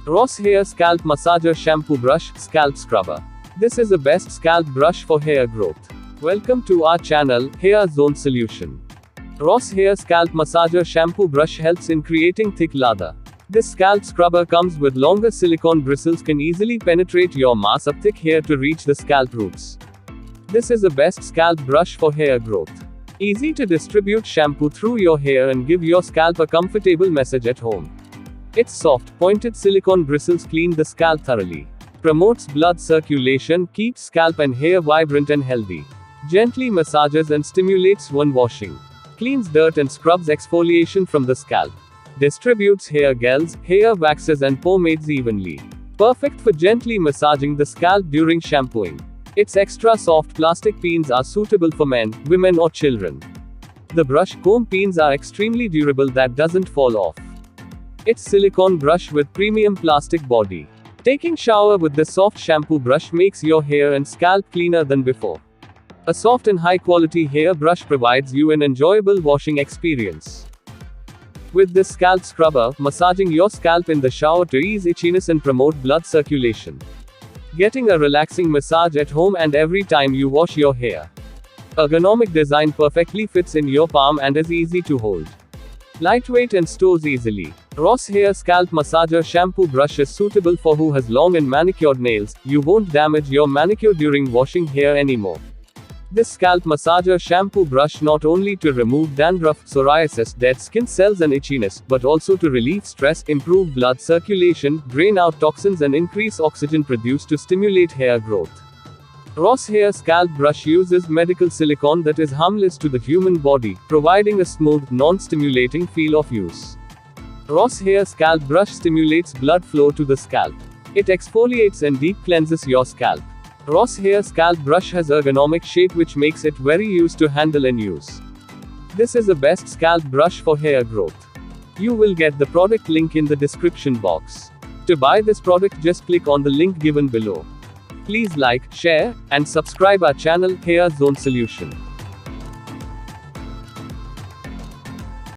Ross Hair Scalp Massager Shampoo Brush Scalp Scrubber. This is the best scalp brush for hair growth. Welcome to our channel, Hair Zone Solution. Ross Hair Scalp Massager Shampoo Brush helps in creating thick lather. This scalp scrubber comes with longer silicone bristles, can easily penetrate your mass of thick hair to reach the scalp roots. This is the best scalp brush for hair growth. Easy to distribute shampoo through your hair and give your scalp a comfortable massage at home. Its soft, pointed silicone bristles clean the scalp thoroughly. Promotes blood circulation, keeps scalp and hair vibrant and healthy. Gently massages and stimulates when washing. Cleans dirt and scrubs exfoliation from the scalp. Distributes hair gels, hair waxes and pomades evenly. Perfect for gently massaging the scalp during shampooing. Its extra soft plastic pins are suitable for men, women or children. The brush comb pins are extremely durable that doesn't fall off. It's silicone brush with premium plastic body. Taking shower with this soft shampoo brush makes your hair and scalp cleaner than before. A soft and high quality hair brush provides you an enjoyable washing experience. With this scalp scrubber, massaging your scalp in the shower to ease itchiness and promote blood circulation. Getting a relaxing massage at home and every time you wash your hair. Ergonomic design perfectly fits in your palm and is easy to hold. Lightweight and stores easily. Ross Hair Scalp Massager Shampoo Brush is suitable for who has long and manicured nails. You won't damage your manicure during washing hair anymore. This scalp massager shampoo brush not only to remove dandruff, psoriasis, dead skin cells and itchiness, but also to relieve stress, improve blood circulation, drain out toxins and increase oxygen produced to stimulate hair growth. Ross Hair Scalp Brush uses medical silicone that is harmless to the human body, providing a smooth, non-stimulating feel of use. Ross Hair Scalp Brush stimulates blood flow to the scalp. It exfoliates and deep cleanses your scalp. Ross Hair Scalp Brush has ergonomic shape which makes it very easy to handle and use. This is the best scalp brush for hair growth. You will get the product link in the description box. To buy this product, just click on the link given below. Please like, share, and subscribe our channel, Hair Zone Solution.